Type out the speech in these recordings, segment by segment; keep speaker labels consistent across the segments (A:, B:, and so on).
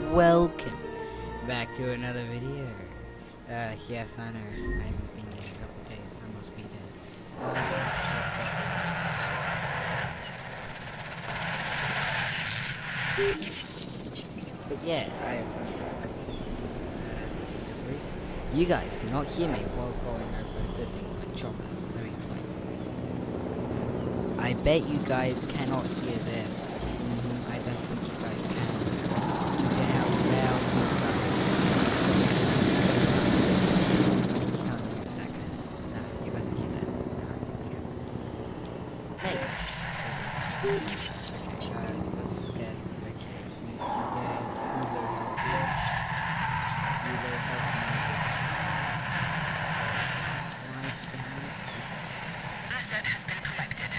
A: welcome back to another video. Yes, I know, I haven't been here in a couple of days, I must be dead. Let's get this. But yeah, I have discoveries. You guys cannot hear me while going over the things like choppers. Let me explain. I bet you guys cannot hear this. I don't think you guys can. Due to how loud these guys are. You can't hear that kind of. No, you can't hear that. No, you can't. Hey! Okay, let's get. Okay, he dead. Hulu help. Hulu help.
B: Asset has been collected.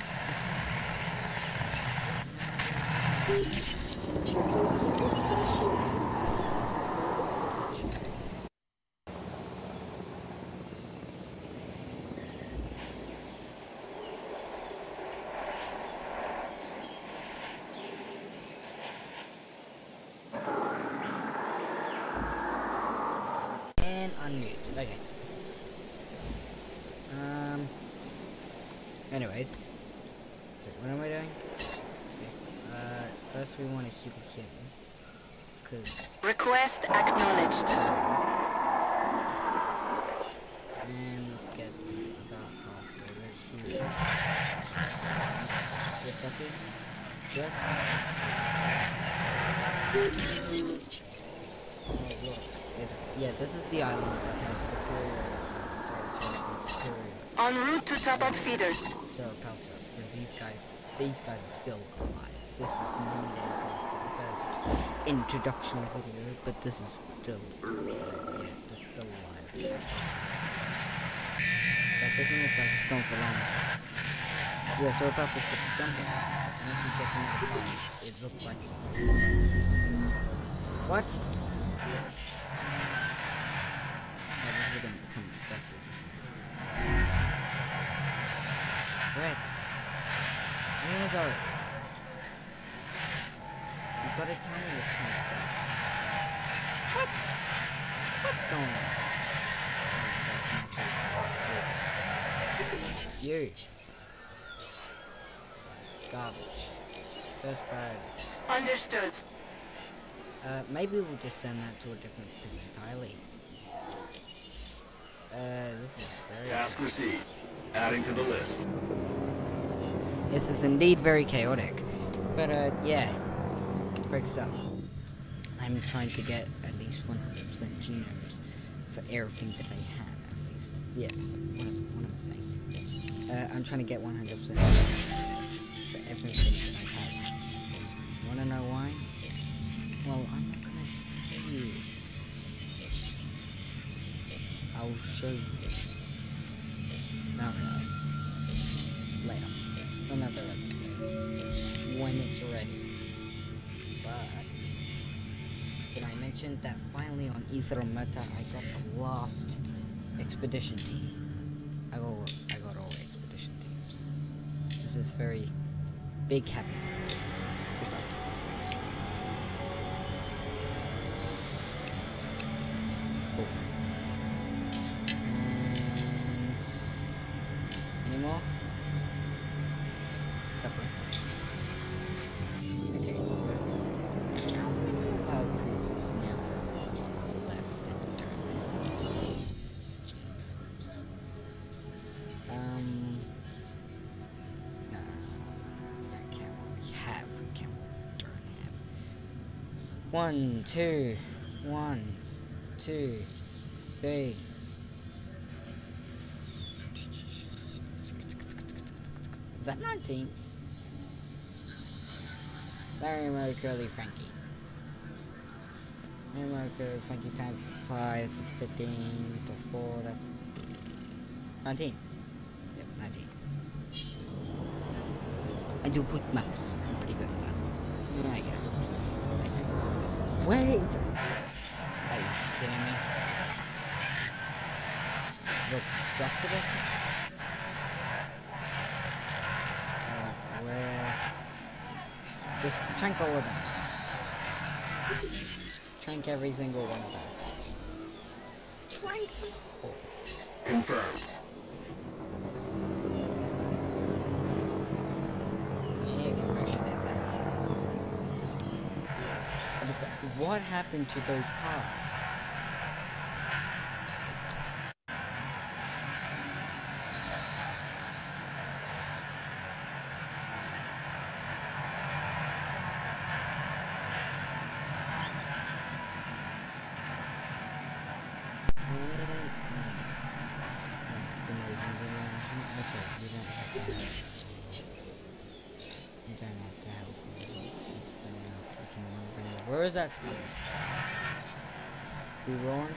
A: And unmute. Okay. Anyways. What am I doing? Okay. First we want to keep it here. Because...
B: Request acknowledged.
A: And let's get the half. So we're here. Just up here. Yes. Oh look. Yeah, this is the island that has superior... superior...
B: En route to top-up feeder.
A: So these guys are still alive. This is many days after the first introduction video, but this is still yeah, it's still alive. That doesn't look like it's going for long. Yeah, so we're about to skip the jumping. Unless he gets another fight, it looks like it's going for long. What? Oh, this is gonna become expected. Threat. Where though? You gotta tell me this kind of stuff. What? What's going on? Oh, you guys can actually you. Garbage. First priority.
B: Understood.
A: Maybe we'll just send that to a different place entirely. This is very...
C: Task received. Adding to the list.
A: This is indeed very chaotic. But, yeah. First up, I'm trying to get at least 100% genomes for everything that they have, at least. Yeah, what am I saying? I'm trying to get 100% for everything that I have. Wanna know why? Well, I'm not gonna tell you. I'll show you. Not really. Later. Another episode. When it's ready. But did I mention that finally on Isra Meta I got the last expedition team? I got all expedition teams. This is very big happy. Cool. And any more? Couple. Okay. How many cruises now left in the tournament? No, that can't we have. We can't turn have. 1, 2, 1, 2, 3. Is that 19? Larry, Mo, Curly, Frankie. Larry, Mo, Curly, Frankie times 5, that's 15, plus 4, that's 19. Yep, 19. I do quick maths. I'm pretty good at that. Yeah, I guess. Wait! Are you kidding me? Is it obstructed or something? Where? Just chunk all of them. Trank every single one of us. Trank. Oh.
C: Confirmed.
A: Yeah, commercial there. What happened to those cars? Where is that speed? Is he rolling?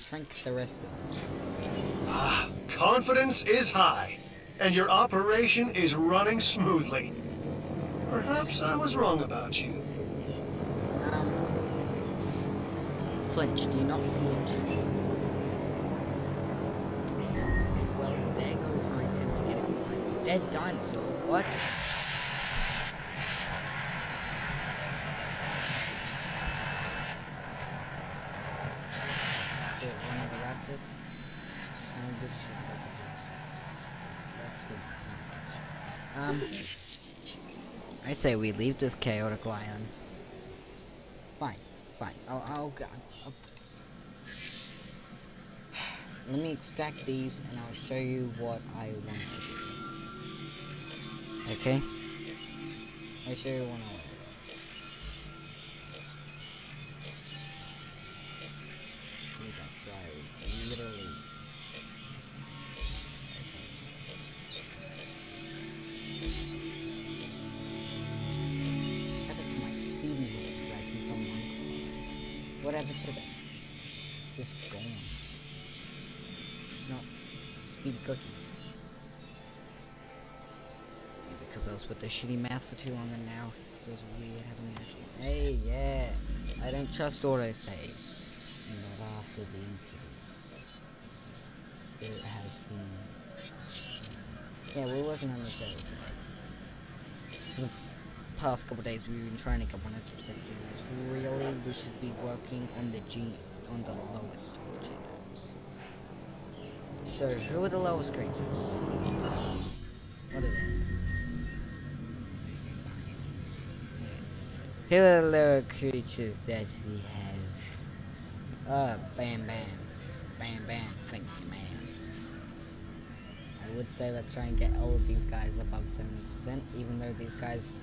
A: Shrink the rest of them.
D: Ah, confidence is high, and your operation is running smoothly. Perhaps I was wrong about you.
A: Flinch, do you not see it? Well, there goes my attempt to get it behind. Dead dinosaur, what? One of the raptors. And this should be the that's good. I say we leave this chaotic lion. Fine. I'll let me extract these and I'll show you what I want to do. Okay? I'll show you what I want to do. Literally. What happened to my speedy horse that I used on one? What happened to that? Just gone. It's not speedy cookie. Maybe because I was with the shitty mask for too long and now it feels weird having action. Hey, yeah. I don't trust autosave. Not after the incidents. It has been. Yeah, we're working on this every day. For the past couple days, we've been trying to get 100% genomes. Really, we should be working on the lowest of the genomes. So, who are the lowest creatures? What are they? Here are the lower creatures that we have. Bam Bam. Bam Bam, thank you, man. I would say let's try and get all of these guys above 70%, even though these guys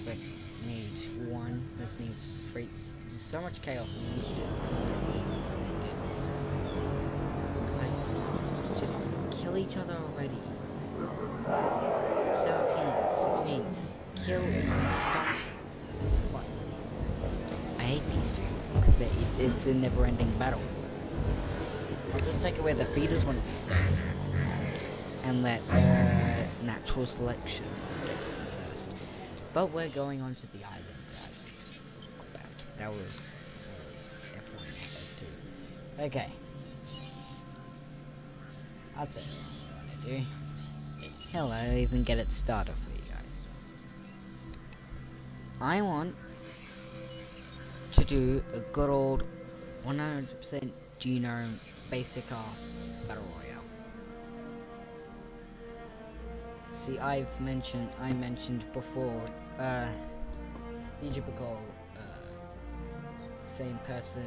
A: like need 1, this needs 3. There's so much chaos in this shit. Guys, just kill each other already. 17, 16, kill and stop. What? I hate these two, because it's a never-ending battle. I'll just take away the feeders one of these days. And let natural selection get to them first. But we're going on to the island. That was definitely not bad too. Okay. I'll tell you what I'm gonna do. Hell, I'll even get it started for you guys. I want to do a good old 100% genome basic ass battle royale. See, I mentioned before, YouTuber called, same person,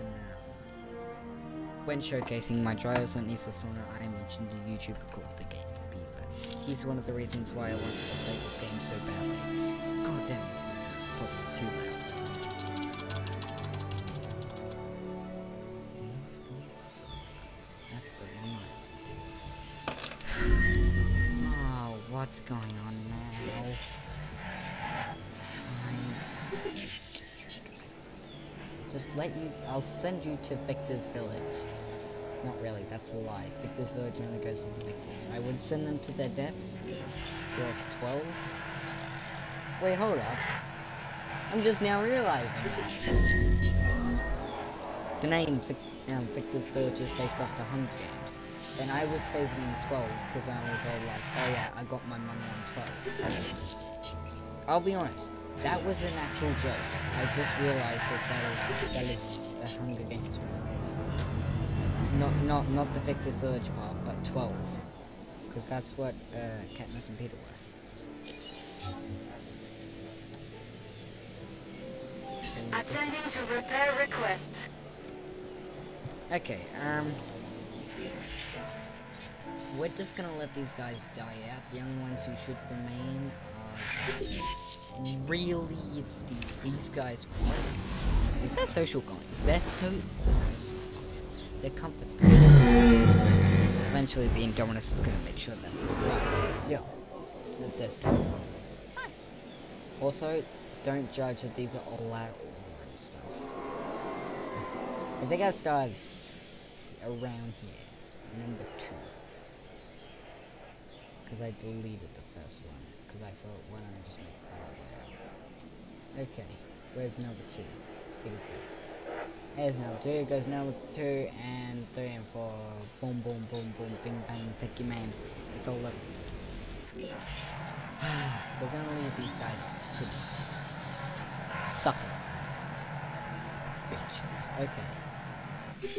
A: when showcasing my trials on Easter Sauna, I mentioned a YouTuber called The Game Beaver. He's one of the reasons why I wanted to play this game so badly. God damn, this is probably too loud. That's the wrong island. Oh, what's going on now? Just let you, I'll send you to Victor's village. Not really, that's a lie. Victor's village only goes to the victors. I would send them to their deaths. Worth 12. Wait, hold up. I'm just now realizing that. The name Victor's village is based off the Hunger Games. And I was favoring 12 because I was all like, oh yeah, I got my money on 12. I'll be honest, that was an actual joke. I just realized that is a Hunger Games reference. Not the Victor's village part, but 12. Because that's what Katniss and Peter were.
B: Attending to repair request.
A: Okay, we're just gonna let these guys die out. The only ones who should remain are really it's these guys. What? Is their social coins? Their comfort's going. Eventually the Indominus is gonna make sure that's right, but still. This doesn't. Nice. Also, don't judge that these are all out and stuff. I think I started around here. It's number 2. Because I deleted the first one. Because I thought, why don't I just make it out? Okay, where's number 2? It is there. There's number 2, it goes number 2, and 3 and 4. Boom, boom, boom, boom, bing, bang, thank you, man. It's all over the place. We're gonna leave these guys to die. Suck it. Bitches. Okay.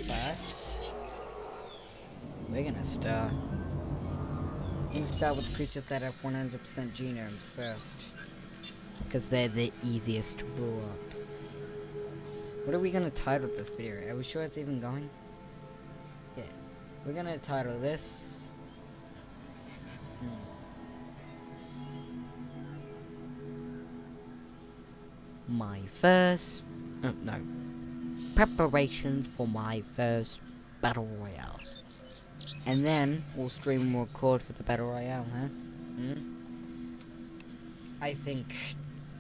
A: But we're gonna start. With creatures that have 100% genomes first. Because they're the easiest to blow up. What are we gonna title this video? Are we sure it's even going? Yeah. We're gonna title this. My first. No. Preparations for my first Battle Royale. And then we'll stream and record for the Battle Royale, huh? I think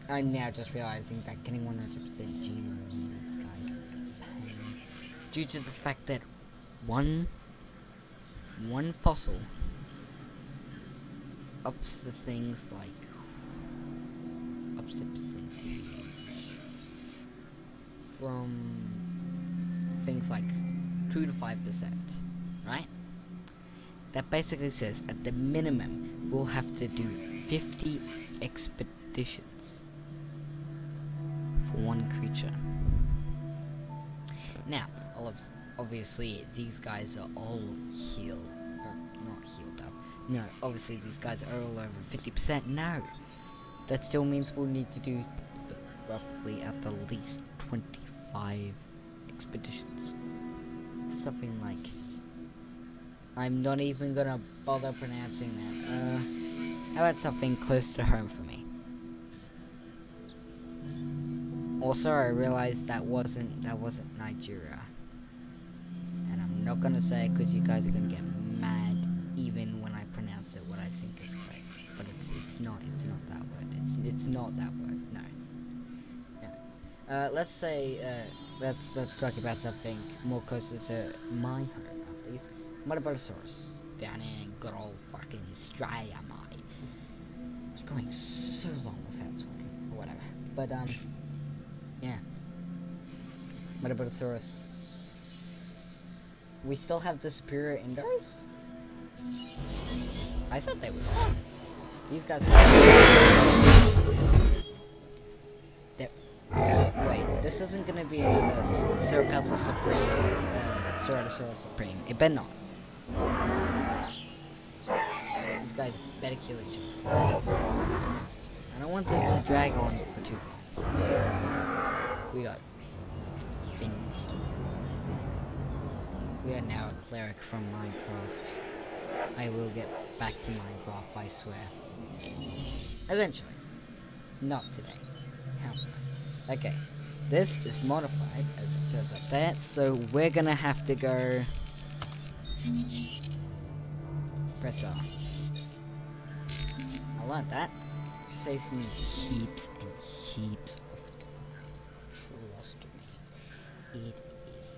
A: I'm now just realizing that getting 100% genome on these guys is a pain. Due to the fact that one fossil ups the things like ups the percentage from things like 2 to 5%, right? That basically says at the minimum we'll have to do 50 expeditions for one creature. Now, obviously these guys are all healed, not healed up. No, obviously these guys are all over 50%. No, that still means we'll need to do roughly at the least 25 expeditions. Something like, I'm not even gonna bother pronouncing that. How about something close to home for me? Also, I realized that wasn't Nigeria, and I'm not gonna say it because you guys are gonna get mad even when I pronounce it what I think is correct. But it's not that word. It's not that word. No. Let's say let's talk about something more closer to my home, at least. Metabosaurus down in good old fucking Australia, mate. I was going so long without swearing, or whatever. But yeah. Metabosaurus. We still have the superior Indos? I thought they were gone. These guys wait, this isn't gonna be another Ceratosaurus Supreme, Ceratosaurus Supreme. It better not. These guys better kill each other. I don't want this to drag on for too long. We got finished. We are now a cleric from Minecraft. I will get back to Minecraft, I swear. Eventually. Not today. However. Okay. This is modified, as it says up there, so we're gonna have to go... Press R. I like that. It saves me heaps and heaps of time. Trust me. It is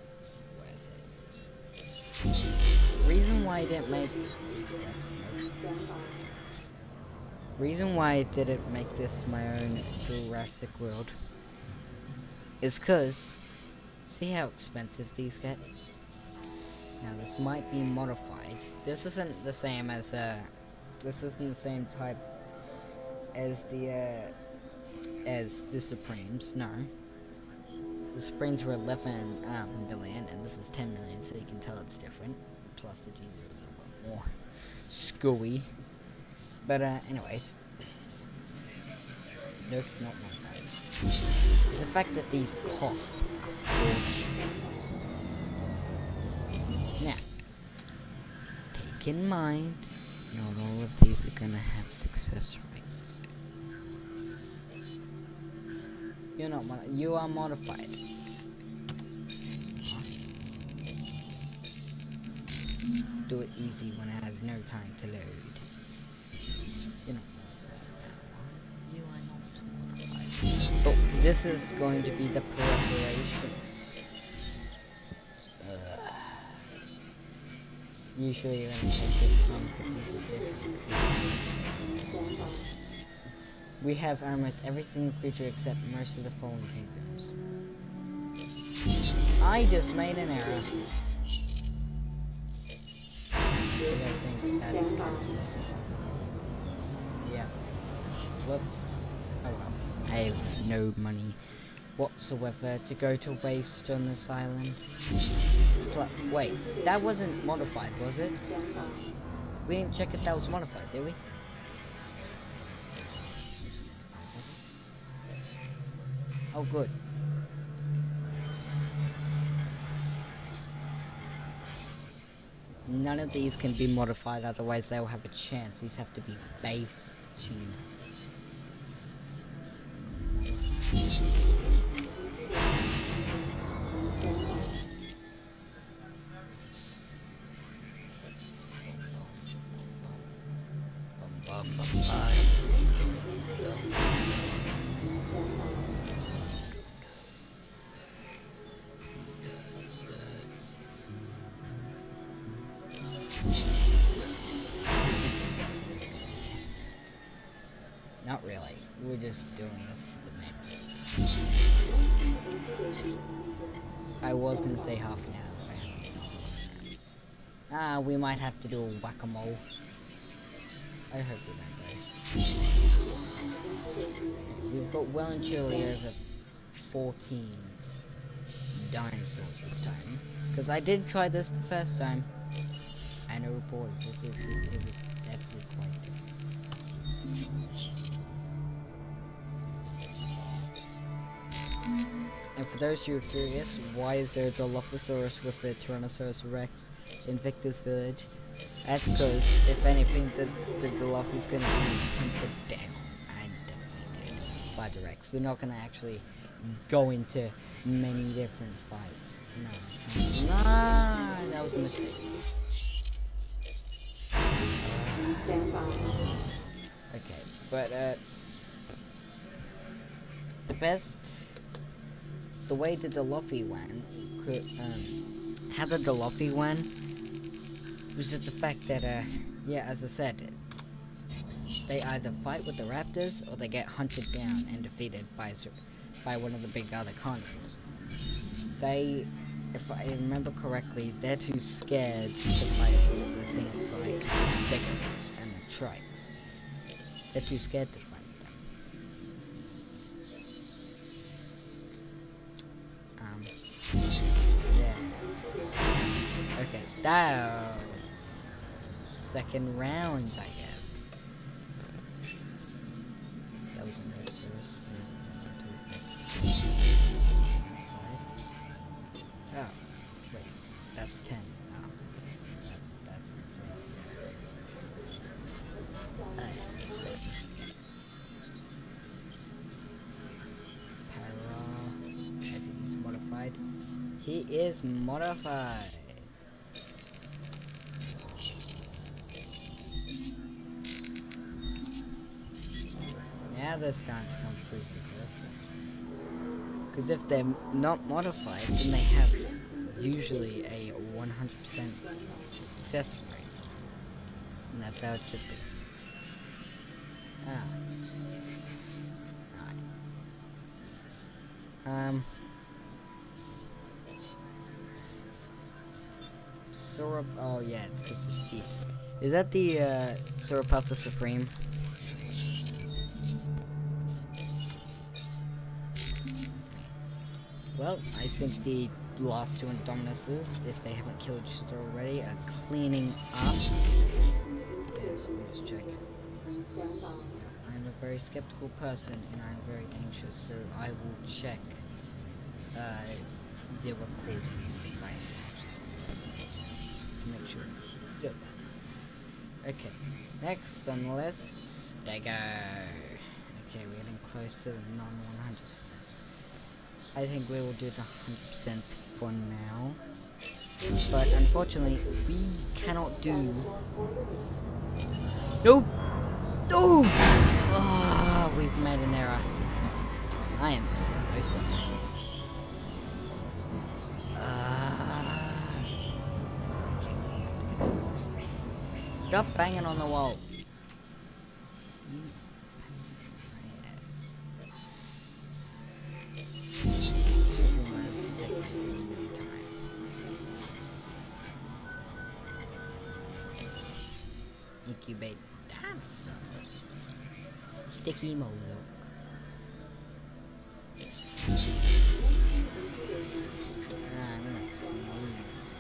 A: worth it. why I didn't make reason why I didn't make this my own Jurassic World is cause see how expensive these get? Now this might be modified. This isn't the same as this isn't the same type as the Supremes, no. The Supremes were 11 million and this is 10 million, so you can tell it's different. Plus the jeans are a little bit more screwy. But anyways. Nope, not modified. The fact that these cost a fortune. Now, take in mind, not all of these are gonna have success rates. You're not you are modified. Do it easy when it has no time to load. You're not modified. You are not modified. But this is going to be the preparations. Usually when I take this comes with different. We have almost every single creature except most of the fallen kingdoms. I just made an error. I think that's yeah. Whoops. Oh well. I have no money whatsoever to go to waste on this island. Wait, that wasn't modified, was it? We didn't check if that was modified, did we? Oh, good. None of these can be modified, otherwise they'll have a chance. These have to be base Gina. Not really. We're just doing this for the next. I was gonna say half an hour. We might have to do a whack-a-mole. I hope we don't go. We've got well and truly over 14 dinosaurs this time. Because I did try this the first time. And I reported this. It was definitely quite good. And for those who are curious, why is there a Dilophosaurus with a Tyrannosaurus Rex in Victor's village? That's because, if anything, the Diloph is going to be hunted down and defeated by the Rex. They're not going to actually go into many different fights. No, that was a mistake. Okay, but the way the Dilophi went, how the Dilophi went, was just the fact that, yeah, as I said, they either fight with the raptors or they get hunted down and defeated by one of the big other carnivores. If I remember correctly, they're too scared to fight with the things like the stickers and the trikes. They're too scared to fight them. Yeah. Okay, now second round, I guess. That was a no service. Oh, wait, that's 10. Oh, that's Para, I think he's modified. He is modified. Now they're starting to come through successful. Because if they're not modified, then they have usually a 100% success rate. And that's how it should be. Ah. Alright. Syrup. Oh yeah, it's because it's teeth. Is that the Surapalta Supreme? Well, I think the last two Indominuses, if they haven't killed each other already, are cleaning up. Yeah, let me just check. I'm a very skeptical person and I'm very anxious, so I will check the recordings if I have. Make sure it's still there. Okay, next on the list, Stego. Okay, we're getting close to the non-100%. I think we will do the 100% for now. But unfortunately, we cannot do... Nope! No! Oh, we've made an error. I am so sorry. Stop banging on the wall. Incubate. Damn son. Sticky mode. I'm gonna sneeze.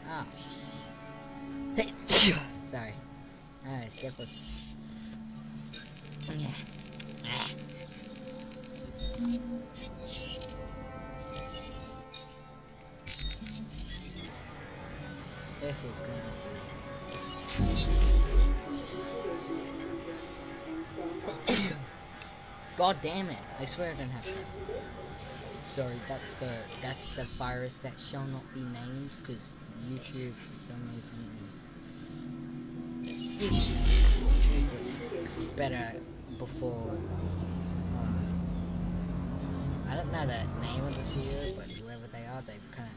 A: Ah. Sorry. Alright, skip it. Yeah. Ah. This is gonna be... God damn it! I swear I didn't have to. Sorry, that's the virus that shall not be named because YouTube for some reason is better before. I don't know the name of the CEO, but whoever they are, they've kind of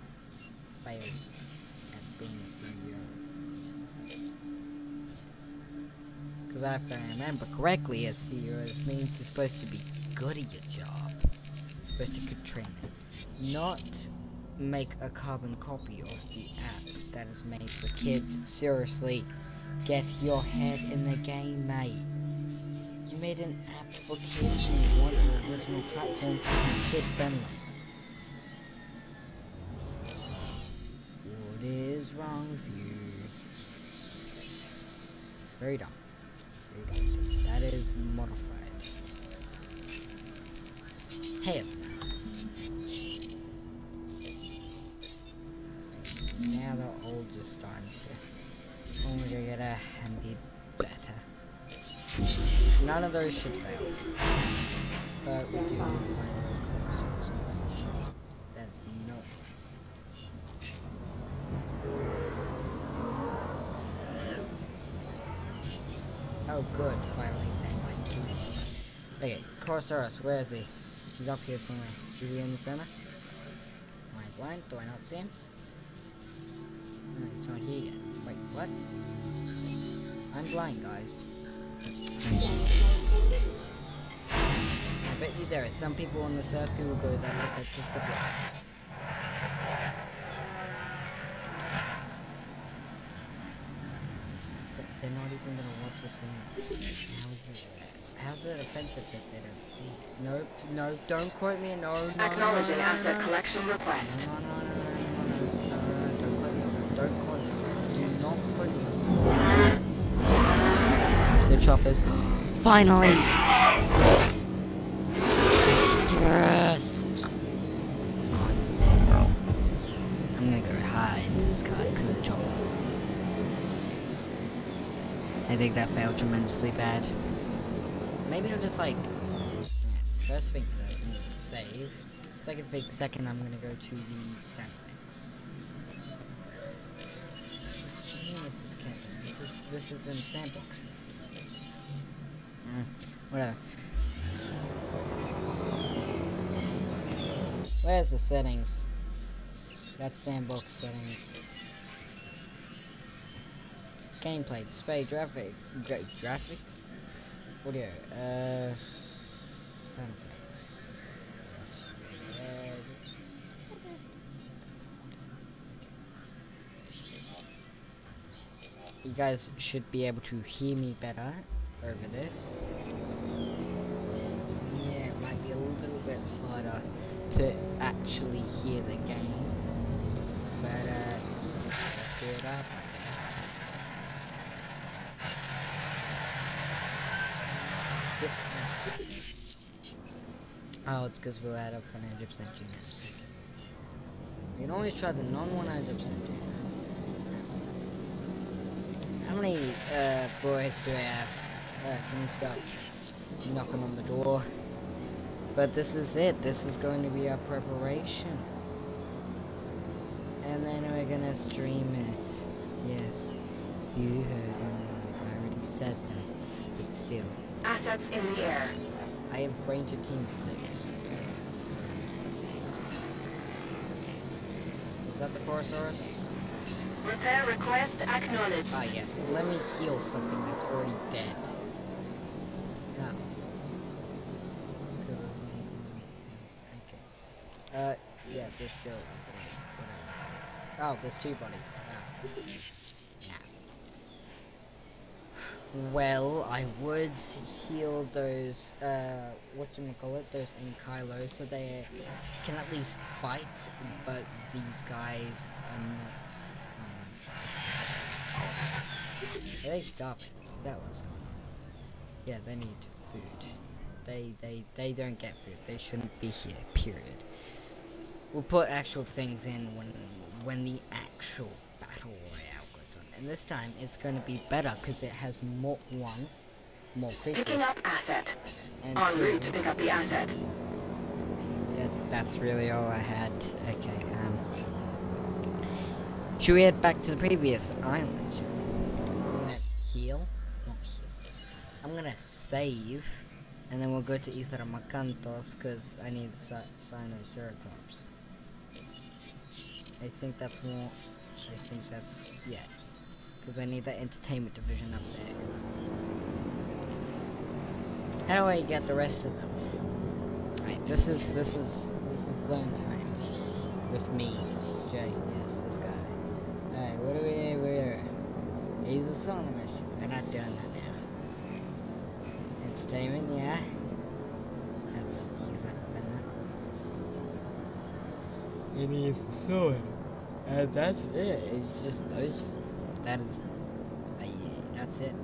A: failed at being a CEO. Because if I remember correctly, a CEO means you're supposed to be good at your job. You're supposed to train it. Not make a carbon copy of the app that is made for kids. Seriously, get your head in the game, mate. You made an app for kids and you want the original platform to be kid friendly. What is wrong with you? Very dumb. Very dumb. That is modified. Hell. Now they're all just starting to only get and be better. None of those should fail. But we do need to find other sources. That's not. Oh good, finally they might do it. Okay, Corsaurus, where is he? He's up here somewhere. Is he in the center? Am I blind? Do I not see him? No, he's not here yet. Wait, what? I'm blind, guys. I bet you there are some people on the server who will go, that's a picture of the flag. They're not even gonna watch the scene. How's it offensive that they don't see? Nope, no, don't quote me, no,
B: Acknowledging asset collection request.
A: No, don't quote me, don't quote me, do not quote me. Capture choppers, finally! Yes! I'm gonna go high into the sky because of the choppers. I think that failed tremendously bad. Maybe I'll just like... First things first, I need to save. Second I'm gonna go to the sandbanks. This is in sandbox. Whatever. Where's the settings? That's sandbox settings. Gameplay, display, graphics, audio, sound effects. You guys should be able to hear me better over this. Yeah, it might be a little bit harder to actually hear the game, but do it up, I guess. Oh, it's because we're at a 100% units. You can always try the non-100% units. How many boys do I have? Can you stop knocking on the door? But this is it. This is going to be our preparation. And then we're gonna stream it. Yes, you heard me. I already said that. But still.
B: Assets in the air.
A: I have Ranger Team 6. Is that the Chorosaurus?
B: Repair request acknowledged.
A: Ah, yes. Let me heal something that's already dead. No. Okay. Yeah, there's still whatever. Oh, there's 2 bodies. No. Well, I would heal those, whatchamacallit, those Ankylos, so they can at least fight, but these guys are not, Are they stopping? Is that what's going on? Yeah, they need food. They don't get food. They shouldn't be here, period. We'll put actual things in when the actual battle royale goes on. And this time it's going to be better because it has more creatures.
B: Picking up asset.
A: And
B: En route to pick up the asset.
A: That's really all I had. Okay, should we head back to the previous island? I'm gonna heal. Not heal. I'm gonna save. And then we'll go to Isla Macantos because I need Sinoceratops. I think that's more. I think that's. Yeah. Because I need that entertainment division up there. How do I get the rest of them? Alright, this is learn time with me, Jay. Yes, this guy. Alright, what do we're he's a song mission. We're not doing that now. Entertainment, yeah. It is so, and that's it. It's just those. That is, yeah, that's it.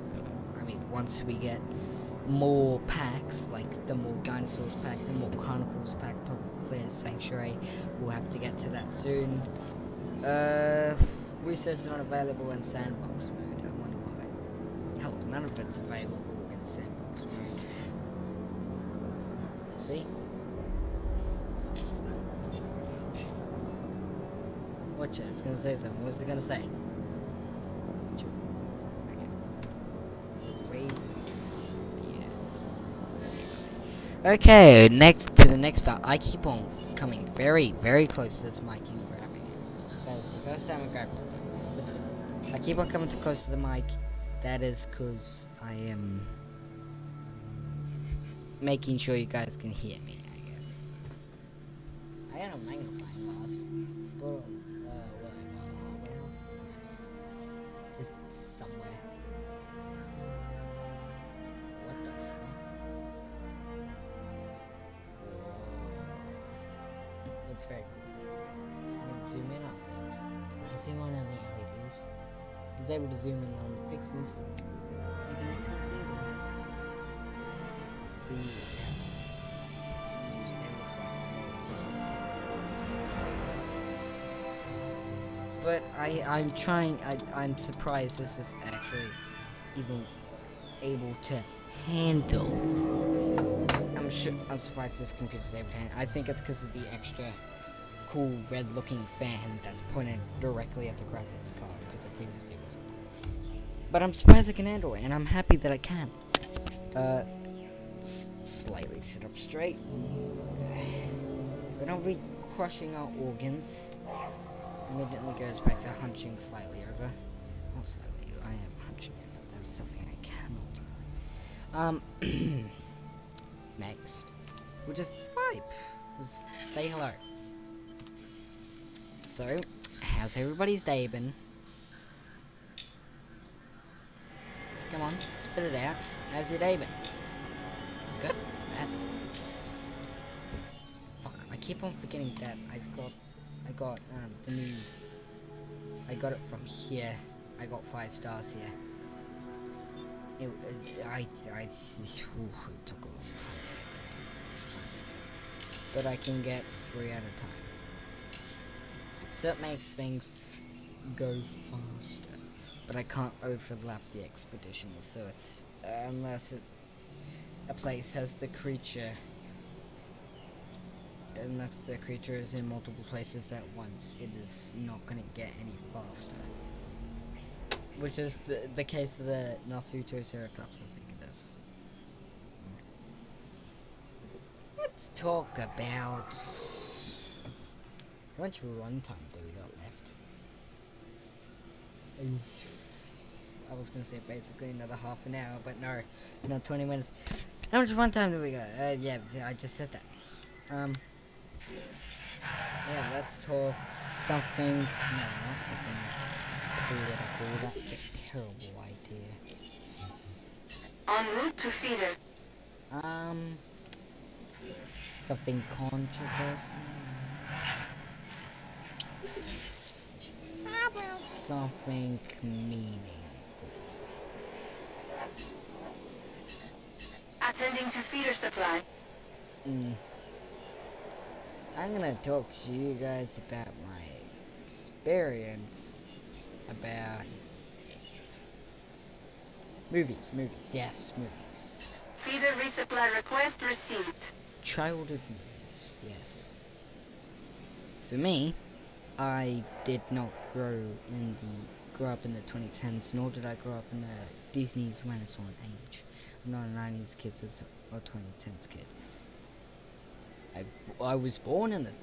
A: I mean, once we get more packs, like the more dinosaurs pack, the more carnivores pack, public clear sanctuary, we'll have to get to that soon. Research is not available in sandbox mode. I wonder why. Hell, none of it's available in sandbox mode. See? Watch it, it's gonna say something. What's it gonna say? Okay, next to the next stop. I keep on coming very, very close to this mic and grabbing it. That is the first time I grabbed it. Listen, I keep on coming too close to the mic. That is because I am making sure you guys can hear me, I guess. I got a magnifying glass. But, just somewhere. What the fuck? It's very cool. Zoom in on things. I zoom on the LEDs. He's able to zoom in on the pixels. You can actually see them. See. But I'm surprised this is actually even able to handle. I'm surprised this computer's able to handle. I think it's because of the extra cool red looking fan that's pointed directly at the graphics card because it previously wasn't. But I'm surprised I can handle it, and I'm happy that I can. Slightly sit up straight. We don't be crushing our organs. immediately goes back to hunching slightly over. Not slightly, I am hunching over. That's something I cannot do. Next, we'll just vibe. Just say hello. So, how's everybody's day been? Come on, spit it out. How's your day been? It's good? Bad? Fuck, I keep on forgetting that I got the new, I got it from here. I got 5 stars here. It took a long time. But I can get 3 at a time. So that makes things go faster. But I can't overlap the expeditions, so it's unless a place has the creature, unless the creature is in multiple places at once, it is not going to get any faster. Which is the case of the Nasutoceratops, I think it is. Let's talk about how much runtime do we got left? I was gonna say basically another half an hour, but no, not 20 minutes. How much runtime do we got? Yeah, I just said that. Yeah, let's talk something. No, not something political. That's a terrible idea.
B: En route to feeder.
A: Something controversial. How about something meaningful?
B: Attending to feeder supply.
A: I'm gonna talk to you guys about my experience about movies. Yes, movies.
B: Feeder resupply request received.
A: Childhood movies, yes. For me, I did not grow up in the 2010s, nor did I grow up in the Disney's Renaissance age. I'm not a 90s kid or 2010s kid. I was born in the...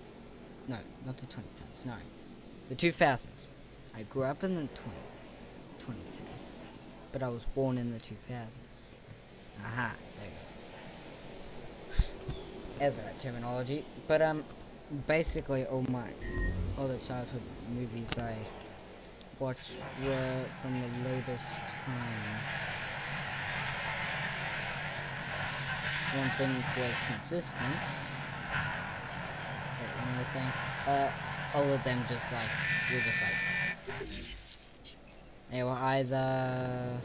A: No, not the 2010s, no. The 2000s. I grew up in the 2010s. But I was born in the 2000s. Aha, there you go. There's the right terminology. But, basically all the childhood movies I watched were from the latest time. One thing was consistent. What am I saying? All of them just like, they were either...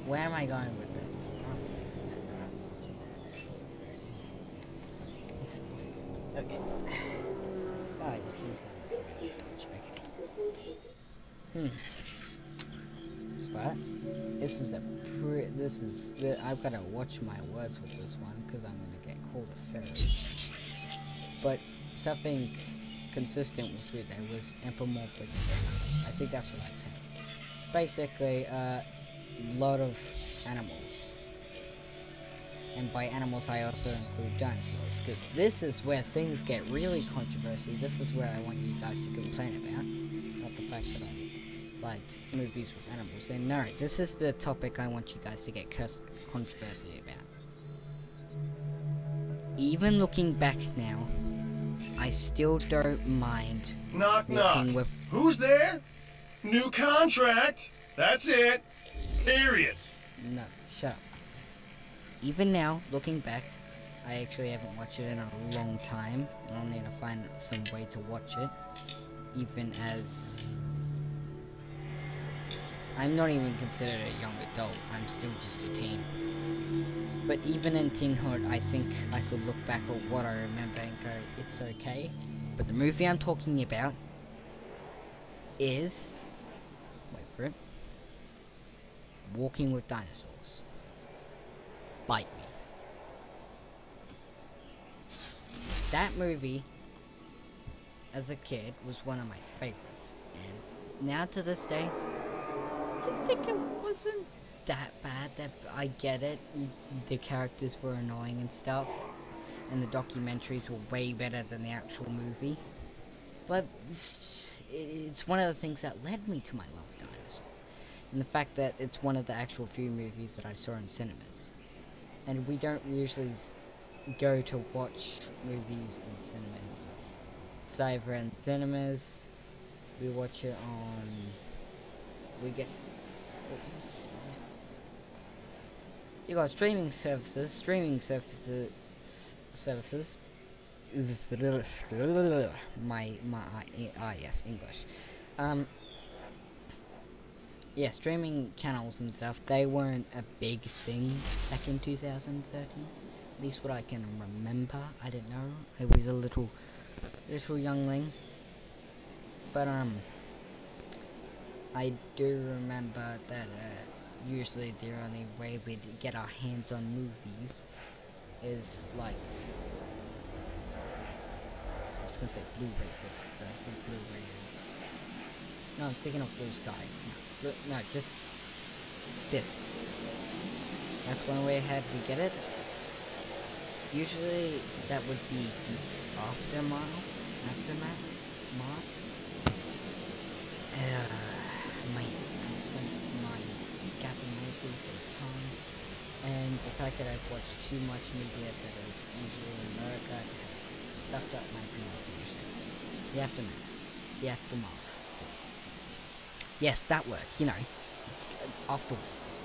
A: Where am I going with this? Okay. Oh, this is But this is I've got to watch my words with this one because I'm gonna get called a fairy. But something consistent with it was anthropomorphic. I think that's what I said. Basically, lot of animals. And by animals I also include dinosaurs, because this is where things get really controversial. This is where I want you guys to complain about, not the fact that I liked movies with animals. And no, this is the topic I want you guys to get controversy about. Even looking back now, I still don't mind
D: Knock, knock.
A: with...
D: Who's there? New contract. That's it. Period.
A: No, shut up. Even now, looking back, I actually haven't watched it in a long time. I'll need to find some way to watch it. Even as... I'm not even considered a young adult. I'm still just a teen. But even in teenhood, I think I could look back at what I remember and go, it's okay. But the movie I'm talking about is... Wait for it. Walking with Dinosaurs. Bite Me. That movie, as a kid, was one of my favorites. And now to this day, I think it wasn't that bad. That I get it. The characters were annoying and stuff. and the documentaries were way better than the actual movie. But it's one of the things that led me to my love of dinosaurs. And the fact that it's one of the actual few movies that I saw in cinemas. And we don't usually go to watch movies in cinemas. It's either in cinemas, we watch it on... You got streaming services. Yes, English. Yeah, streaming channels and stuff, they weren't a big thing back in 2013. At least what I can remember. I didn't know. I was a little youngling. But, I do remember that, usually the only way we'd get our hands on movies is, like... I was gonna say Blu-ray, but I think Blu-ray is... No, I'm thinking of Blue Sky. No, just discs. That's one way ahead we get it. Usually that would be the aftermath. My gap in movie for time, and the fact that I've watched too much media that is usually in America has stuffed up my pronunciations. The aftermath. Yes, that word, you know, afterwards.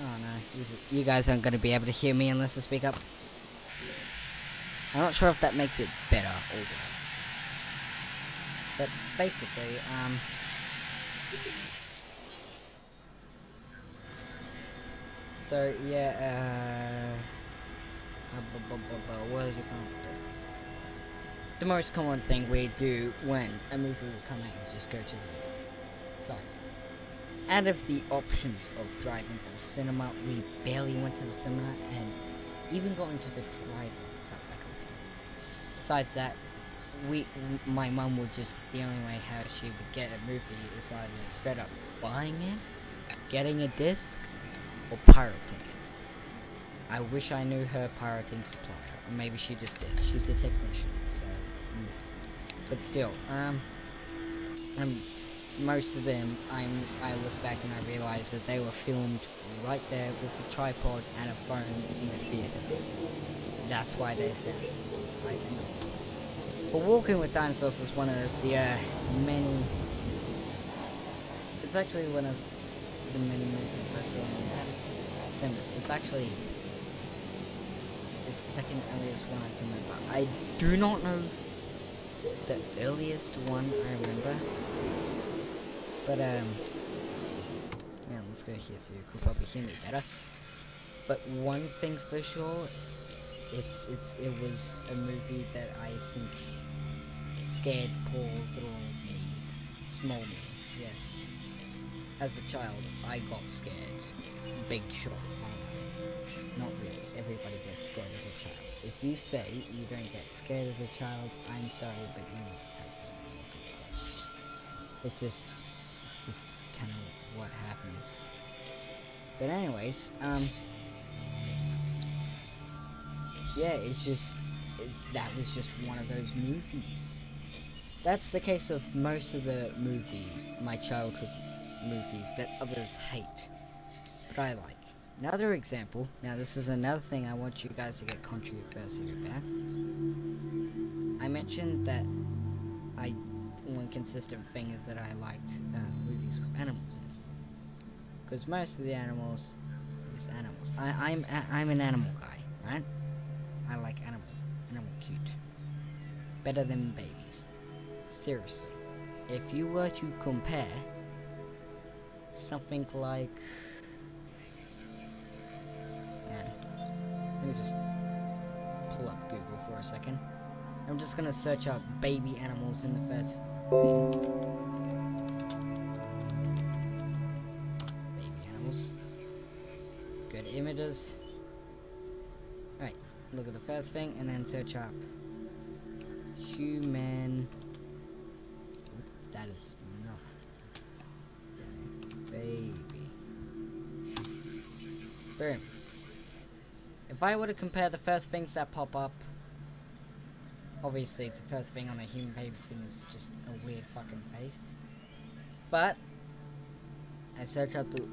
A: Oh no, you guys aren't going to be able to hear me unless I speak up. I'm not sure if that makes it better or worse. But basically, so yeah, where did you come up with this? The most common thing we do when a movie will come out is just go to the drive. Out of the options of driving or cinema, we barely went to the cinema, and even going to the drive-in felt like a win. Besides that, my mum would just, the only way how she would get a movie is either straight up buying it, getting a disc, or pirating it. I wish I knew her pirating supplier, or maybe she just did. She's a technician, so... But still, most of them, I look back and I realize that they were filmed right there with the tripod and a phone in the theater. That's why they sound like that. But Walking with Dinosaurs is one of the many... It's actually one of the many movies I saw in cinemas. It's actually the second earliest one I can remember. I do not know the earliest one I remember. But, yeah, let's go here so you could probably hear me better. But one thing's for sure, it was a movie that I think scared poor little me. Small me, yes. As a child, I got scared. Big shock, I know. Not really, everybody gets scared as a child. If you say you don't get scared as a child, I'm sorry, but you must have something. It's just kind of what happens. But anyways, yeah, that was just one of those movies. That's the case of most of the movies, my childhood movies, that others hate, but I like. Another example, now this is another thing I want you guys to get controversy about. I mentioned that one consistent thing is that I liked movies with animals in it. Because most of the animals are just animals. I'm an animal guy, right? I like animal cute. Better than babies. Seriously. If you were to compare something like... let me just pull up Google for a second. I'm just gonna search up baby animals in the first thing. Baby animals. Good images. Alright, look at the first thing and then search up human. That is not baby. Boom. if I were to compare the first things that pop up, obviously the first thing on the human baby thing is just a weird fucking face. But I search up the,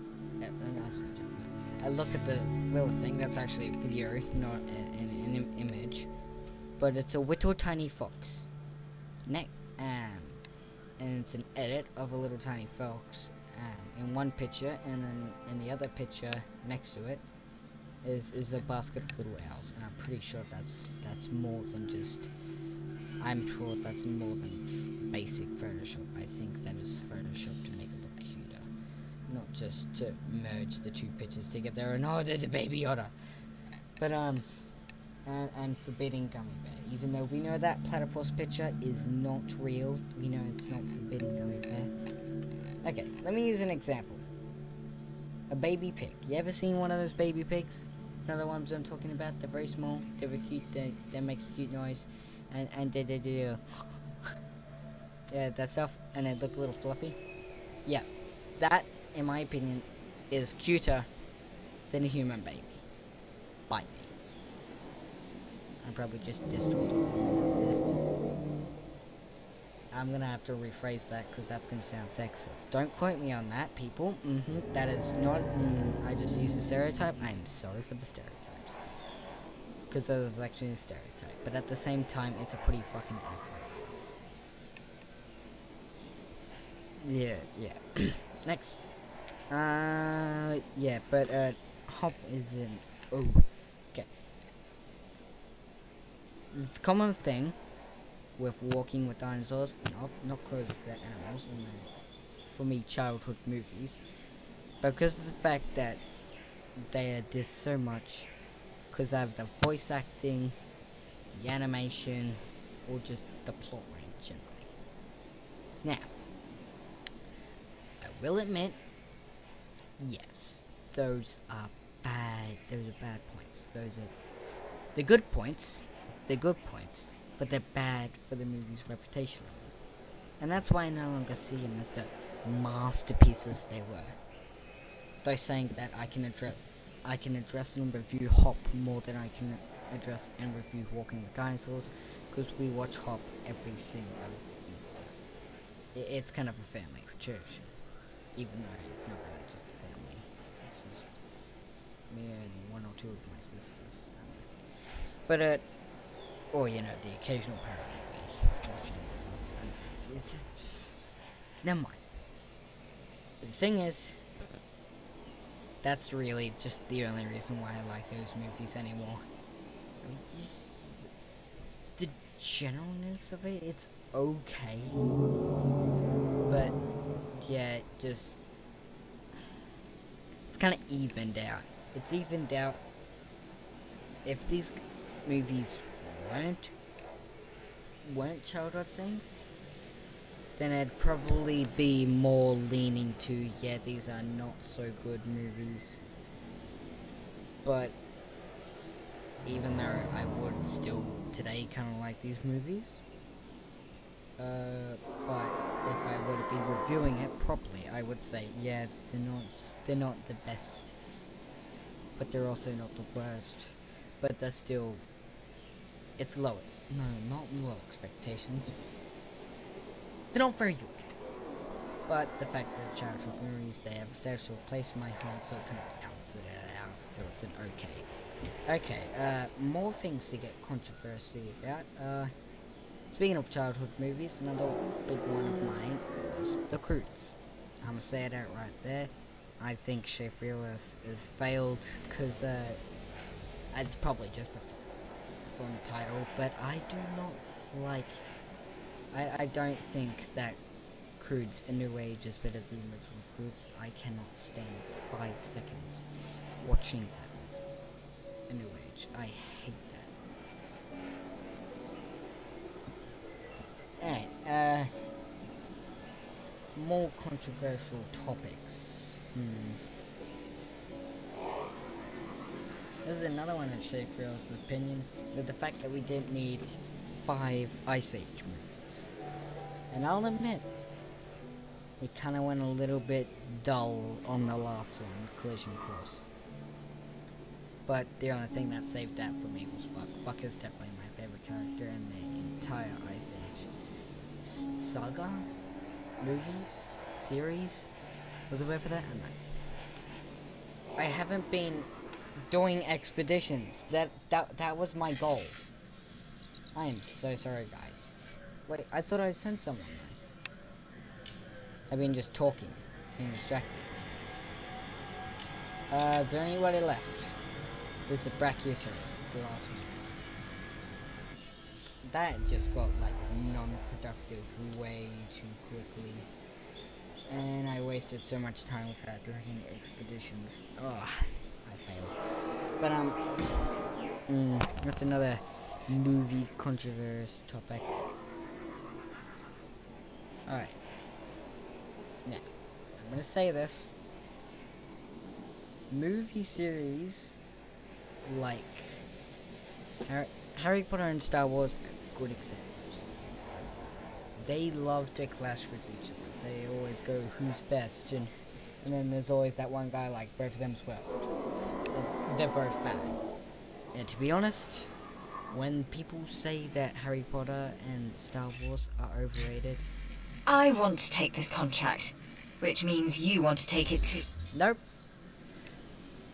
A: I look at the little thing. That's actually a video, not an image. But it's a little tiny fox. And it's an edit of a little tiny fox in one picture, and then in the other picture next to it is a basket of little owls. And I'm pretty sure that's more than just. I'm sure that's more than basic Photoshop. I think that is Photoshop to make it look cuter, not just to merge the two pictures together. And oh, there's a baby otter. But and Forbidden Gummy Bear. Even though we know that platypus picture is not real, we know it's not Forbidden Gummy Bear. Okay, let me use an example. A baby pig. You ever seen one of those baby pigs? You know the ones I'm talking about? They're very small, they're very cute, they make a cute noise, and they do yeah, that stuff, and they look a little fluffy. Yeah, that, in my opinion, is cuter than a human baby. Bite me. I probably just distorted. I'm gonna have to rephrase that because that's gonna sound sexist. Don't quote me on that, people. That is not. I just used a stereotype. I'm sorry for the stereotypes, because that is actually a stereotype. But at the same time, it's a pretty fucking accurate. Yeah. Next. Yeah, but hop is in. Oh. It's a common thing with walking with dinosaurs, and not because they're animals in the, for me, childhood movies, but because of the fact that they are dissed so much because of the voice acting, the animation, or just the plot line generally. Now, I will admit, yes, those are bad points. Those are the good points. They're good points, but they're bad for the movie's reputation. And that's why I no longer see them as the masterpieces they were. Though saying that I can address and review Hop more than I can address and review Walking with Dinosaurs, because we watch Hop every single Easter. It's kind of a family tradition, even though it's not really just a family. It's just me and one or two of my sisters. But or, you know, the occasional parent watching movies. It's just, never mind. But the thing is, that's really just the only reason why I like those movies anymore. I mean, the generalness of it, it's okay. But, yeah, it's kind of evened out. It's evened out. If these movies weren't childhood things, then I'd probably be more leaning to, yeah, these are not so good movies. But even though I would still today kind of like these movies, but if I were to be reviewing it properly, I would say, yeah, they're not the best, but they're also not the worst. But they're still, it's low. No, not low expectations. They're not very good. But the fact that childhood movies, they have a special place in my heart, so it kind of balances it out, so it's an okay. Okay, more things to get controversy about. Speaking of childhood movies, another big one of mine was The Croods. I'm gonna say it out right there. I think Sheffield is failed, because, it's probably just a fun title, but I do not like. I don't think that Croods A New Age is better than the original Croods. I cannot stand 5 seconds watching that A New Age. I hate that. Alright, more controversial topics. This is another one of Sheffield's opinion, with the fact that we didn't need 5 Ice Age movies. And I'll admit, it kind of went a little bit dull on the last one, Collision Course. But the only thing that saved that for me was Buck. Buck is definitely my favorite character in the entire Ice Age saga, movies, series. Was it word for that? I don't know. I haven't been doing expeditions. That was my goal. I am so sorry, guys. Wait, I thought I sent someone there. I've been just talking, being distracted. Is there anybody left? This is the Brachiosaurus, the last one. That just got like non-productive way too quickly. And I wasted so much time without doing expeditions. Oh, I failed. But that's another movie controversy topic. Alright. Now, I'm gonna say this. Movie series like Harry Potter and Star Wars are good examples. They love to clash with each other. They always go, who's best? And then there's always that one guy like, both of them's worst. They're both bad. And to be honest, when people say that Harry Potter and Star Wars are overrated...
E: I want to take this contract, which means you want to take it too.
A: Nope.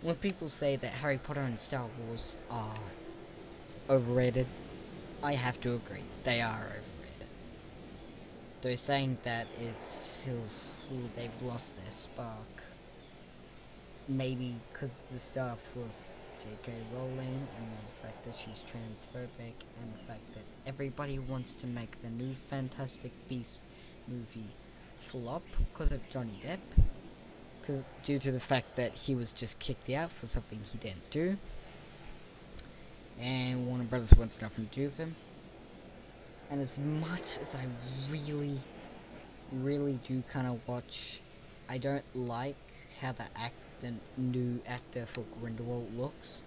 A: When people say that Harry Potter and Star Wars are overrated, I have to agree. They are overrated. They're saying that they've lost their spark. Maybe because the stuff with J.K. Rowling and the fact that she's transphobic and the fact that everybody wants to make the new Fantastic Beasts movie flop because of Johnny Depp. Because due to the fact that he was just kicked out for something he didn't do. And Warner Brothers wants nothing to do with him. And as much as I really do kind of watch, I don't like how the new actor for Grindelwald looks.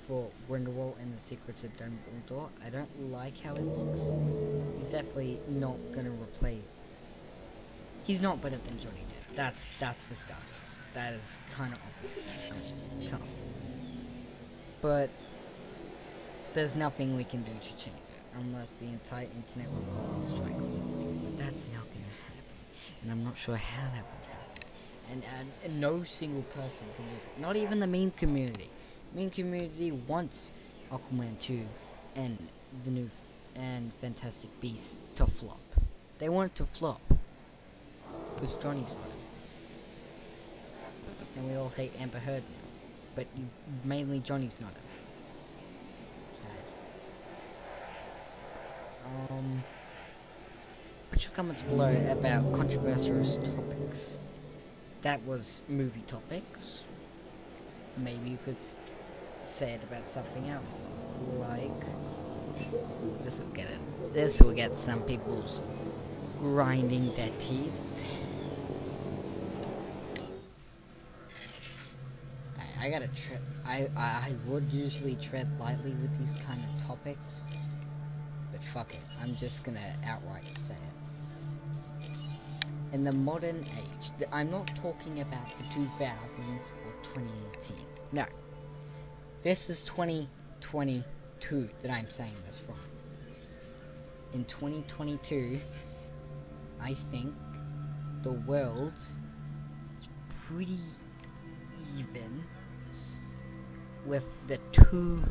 A: For Grindelwald and the Secrets of Dumbledore. I don't like how he looks. He's definitely not gonna replace. He's not better than Johnny Depp. That's for starters. That is kind of obvious. Come on. But there's nothing we can do to change it, unless the entire internet will go on strike or something. But that's not gonna happen, and I'm not sure how that would happen. And no single person can do it. Not even the meme community. Meme community wants Aquaman 2 and the new and Fantastic Beasts to flop. They want it to flop. Because Johnny's not it. And we all hate Amber Heard now. But mainly Johnny's not it. Sad. Put your comments below about controversial topics. That was movie topics. Maybe you could say it about something else. Like... Ooh, this will get some people's grinding their teeth. I gotta tread. I would usually tread lightly with these kind of topics, but fuck it. I'm just gonna outright say it. In the modern age, I'm not talking about the 2000s or 2018. No, this is 2022 that I'm saying this from. In 2022, I think the world is pretty even with the two.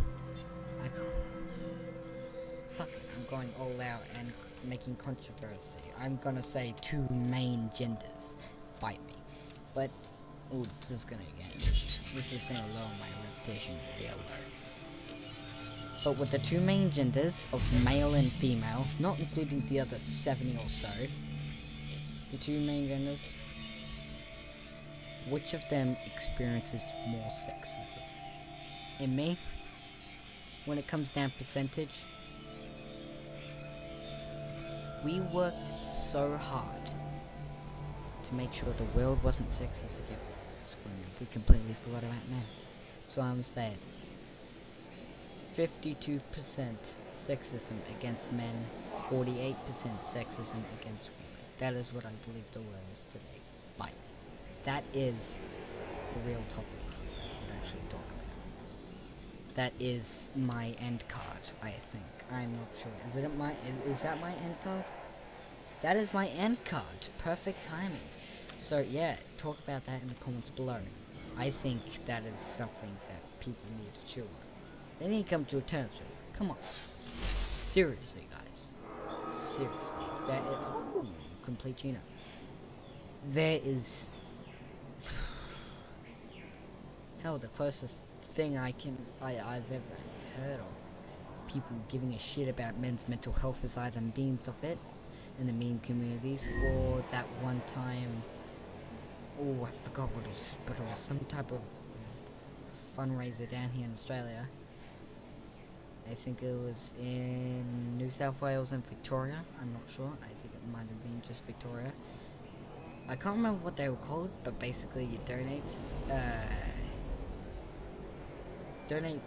A: Fuck it, I'm going all out and making controversy. I'm gonna say two main genders. Bite me. But, ooh, this is gonna lower my reputation real low. But with the two main genders of male and female, not including the other 70 or so, the two main genders, which of them experiences more sexism? In me, when it comes down percentage, we worked so hard to make sure the world wasn't sexist against women. We completely forgot about men. So I'm saying 52% sexism against men, 48% sexism against women. That is what I believe the world is today. Bite me. That is the real topic that I actually talk about. that is my end card, I think. I'm not sure. Is that my end card? That is my end card. Perfect timing. So yeah, talk about that in the comments below. I think that is something that people need to chill on. They need to come to terms with. Come on. Seriously, guys. Seriously. That is, ooh, complete Gino. There is... Hell, the closest thing I've ever heard of people giving a shit about men's mental health is either memes of it in the meme communities, or that one time, oh, I forgot what it was, but it was some type of fundraiser down here in Australia. I think it was in New South Wales and Victoria, I'm not sure, I think it might have been just Victoria. I can't remember what they were called, but basically you donate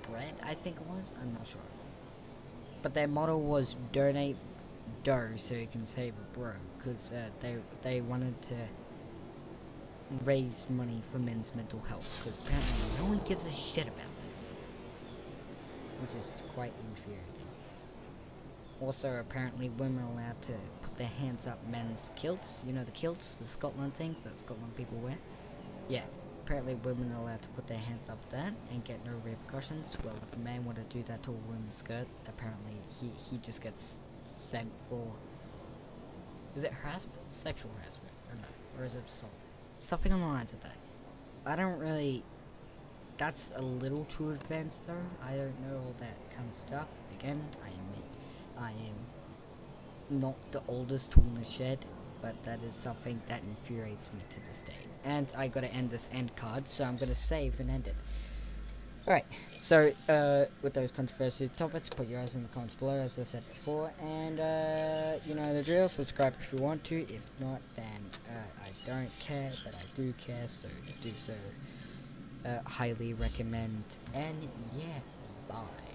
A: bread, I think it was, I'm not sure. But their motto was donate dough so you can save a bro, because they wanted to raise money for men's mental health, because apparently no one gives a shit about that, which is quite infuriating. Also, apparently women are allowed to put their hands up men's kilts, you know, the kilts, the Scotland things that Scotland people wear. Yeah, apparently women are allowed to put their hands up that and get no repercussions. Well, if a man were to do that to a woman's skirt, apparently he just gets sent for, is it harassment? Sexual harassment, or no? Or is it assault? Something on the lines of that. I don't really, that's a little too advanced though. I don't know all that kind of stuff. Again, I am not the oldest tool in the shed, but that is something that infuriates me to this day. And I gotta end this end card, so I'm gonna save and end it. Alright, so, with those controversial topics, put your eyes in the comments below, as I said before, and, you know the drill, subscribe if you want to, if not, then, I don't care, but I do care, so do so, highly recommend, and, yeah, bye.